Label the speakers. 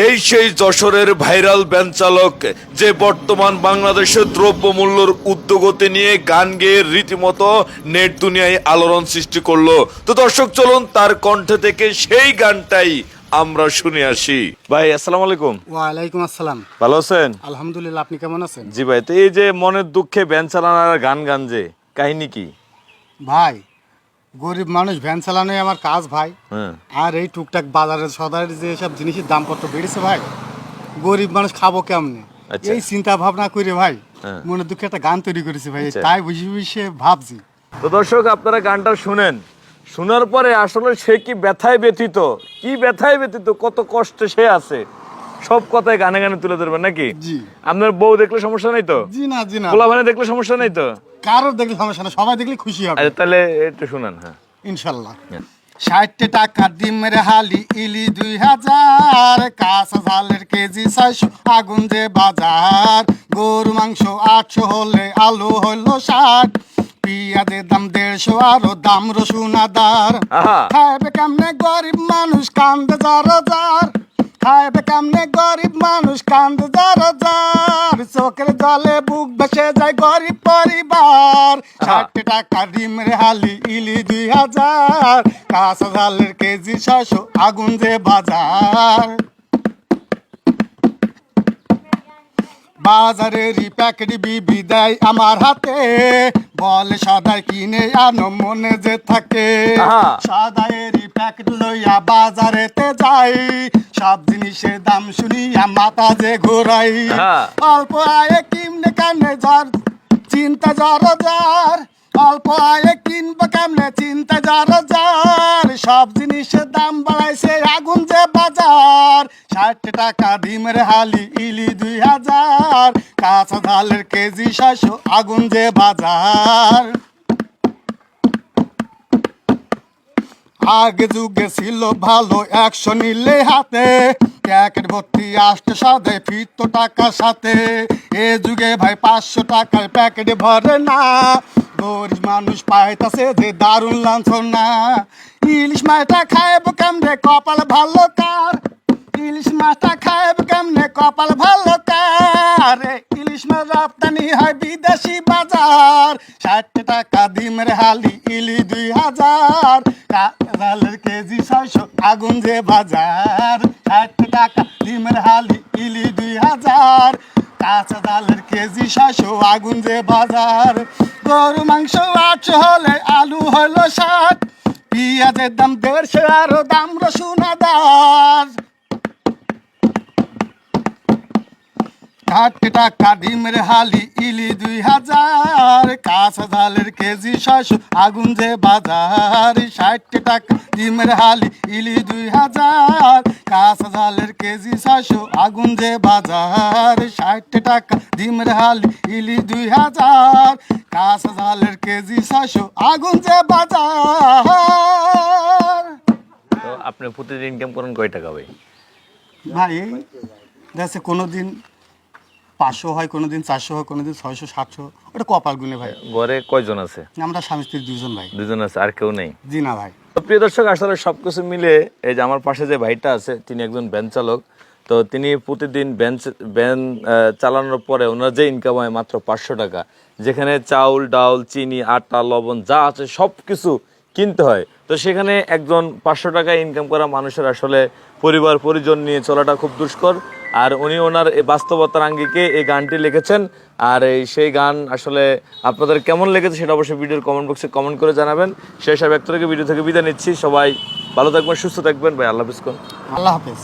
Speaker 1: এই সেই যশোরের ভাইরাল ভ্যান চালক যে বর্তমান বাংলাদেশের দ্রব্যমূল্যের ঊর্ধ্বগতি নিয়ে গান গেয়ে রীতিমতো নেট দুনিয়ায় আলোড়ন সৃষ্টি করলো। তো দর্শক চলুন তার কণ্ঠ থেকে সেই গানটাই আমরা শুনে আসি। ভাই আসসালামু আলাইকুম।
Speaker 2: ওয়ালাইকুম আসসালাম।
Speaker 1: ভালো আছেন?
Speaker 2: আলহামদুলিল্লাহ, আপনি কেমন আছেন?
Speaker 1: জি ভাই, তো এই যে মনের দুঃখে ভ্যান চালানোর গান গান যে কাহিনী কি?
Speaker 2: ভাই, গরিব মানুষ, ভ্যান চালানোই আমার কাজ ভাই।
Speaker 1: হ্যাঁ।
Speaker 2: আর এই টুকটাক বাজারের সদারের যে সব জিনিসের দামপত্র বেড়েছে ভাই, গরিব মানুষ খাবো কেমনে,
Speaker 1: আচ্ছা।
Speaker 2: এই চিন্তা ভাবনা করে ভাই
Speaker 1: হ্যাঁ।
Speaker 2: মনের দুঃখে একটা গান তৈরি করেছি ভাই।
Speaker 1: আচ্ছা।
Speaker 2: তাই বসে বসে ভাবছি।
Speaker 1: তো দর্শক আপনারা গানটা শুনেন, শোনার পরে আসলে সে কি ব্যথায় ব্যথিত, কত কষ্টে সে আছে, সব কথাই গানে গানে তুলে ধরবেন নাকি?
Speaker 2: জি।
Speaker 1: আপনার বউ দেখলে সমস্যা নাই তো?
Speaker 2: জি না, জি না,
Speaker 1: পোলাপানে দেখলে সমস্যা নাই তো?
Speaker 2: কারোর দেখলে সমস্যা না, সবাই দেখলে খুশি হবে
Speaker 1: আচ্ছা তাহলে একটু শুনান। হ্যাঁ,
Speaker 2: ইনশাল্লাহ। 60 টাকা ডিমের হালি ইলি 2000, কাঁচা ঝালের কেজি 600, আগুন যে বাজার, গরু মাংস 800 হলে আলু হইল 60, পিঁয়াজের দাম 150, আরো দাম রসুন আদার।
Speaker 1: আহা।
Speaker 2: খাইবে কেমনে গরিব মানুষ, কান্দে যার যার, খাইবে কেমনে গরিব মানুষ, কান্দে যার যার, চোখের জলে বুক ভেসে যায় গরিব পরিবার। 60 টাকা ডিমের হালি ইলি 2000, কাঁচা ঝালের কেজি 600, আগুন যে বাজার। বাজারেরই প্যাকেট বিবি দেয় আমার হাতে, বলে সদাই কিনে আনো মনে যে থাকে।
Speaker 1: আহা।
Speaker 2: সদাইয়েরই প্যাকেট লইয়া বাজারেতে যাই, সব জিনিসের দাম শুনিয়া মাথা যে ঘোরাই।
Speaker 1: আহা।
Speaker 2: অল্প আয়ে কিমনে কামনে যার চিন্তা যার যার, অল্প আয়ে কিনবো কেমনে চিন্তা যার যার, সব জিনিসের দাম বাড়াইছে আগুন যে বাজার। 60 টাকা ডিমের হালি ইলি 2000, কাঁচা ঝালের কেজি 600, আগুন যে বাজার। আগে যুগে ছিল ভালো, 100 নিলে হাতে প্যাকেট ভর্তি আসতে সাথে ফিরত টাকার সাথে। এ যুগে ভাই 500 টাকার প্যাকেট ভরে না, গরিব মানুষ পাইতাছে যে দারুণ লাঞ্ছনা। ইলিশ মাছটা খাইব কেমনে, কপাল ভালো কার, ইলিশ মাছটা খাইব কেমনে, কপাল ভালো কার, ইলিশ মাছ রপ্তানি হয় বিদেশি বাজার। 60 টাকা ডিমের হালি ইলি 2000, কাঁচালের কেজি 600, আগুন যে বাজার। 60 টাকা ডিমের হালি ইলি 2000, কাঁচা ডালের কেজি 600, আগুন যে বাজার। গরু মাংস 800 হলে আলু হলো 60, পিঁয়াজের দাম 150, আরো দাম রসুন আদার। 60 টাকা ডিমের হালি ইলি 2000, কাঁচা ঝালের কেজি 600, আগুন যে বাজার। 60 টাকা ডিমের হালি ইলি 2000, কাঁচা ঝালের কেজি 600, আগুন যে বাজার। 60 টাকা ডিমের হালি ইলি 2000, কাঁচা ঝালের কেজি 600, আগুন যে বাজার।
Speaker 1: তো আপনি প্রতিদিন ইনকাম করেন কয় টাকা ভাই?
Speaker 2: ভাই দেখছে কোনোদিন 500 হয়, কোনোদিন 400 হয়, কোনোদিন 600 700, ওটা কপাল গুনে ভাই।
Speaker 1: ঘরে কয়জন আছে?
Speaker 2: আমরা স্বামী স্ত্রী 2 জন ভাই।
Speaker 1: দুজন আছে, আর কেউ নেই?
Speaker 2: জি না ভাই।
Speaker 1: তো প্রিয় দর্শক, আসলে সবকিছু মিলে এই যে আমার পাশে যে ভাইটা আছে তিনি একজন ভ্যান চালক। তো তিনি প্রতিদিন ভ্যান চালানোর পরে ওনার যে ইনকাম হয় মাত্র 500 টাকা, যেখানে চাউল ডাউল চিনি আটা লবণ যা আছে সব কিছু কিনতে হয়। তো সেখানে একজন 500 টাকা ইনকাম করা মানুষের আসলে পরিবার পরিজন নিয়ে চলাটা খুব দুষ্কর। আর উনি ওনার এই বাস্তবতার আঙ্গিকে এই গানটি লিখেছেন। আর সেই গান আসলে আপনাদের কেমন লেগেছে সেটা অবশ্যই ভিডিওর কমেন্ট বক্সে কমেন্ট করে জানাবেন। সেই সব ব্যক্ত থেকে ভিডিও থেকে বিদায় নিচ্ছি। সবাই ভালো থাকবেন, সুস্থ থাকবেন ভাই। আল্লাহ হাফেজ।
Speaker 2: আল্লাহ হাফেজ।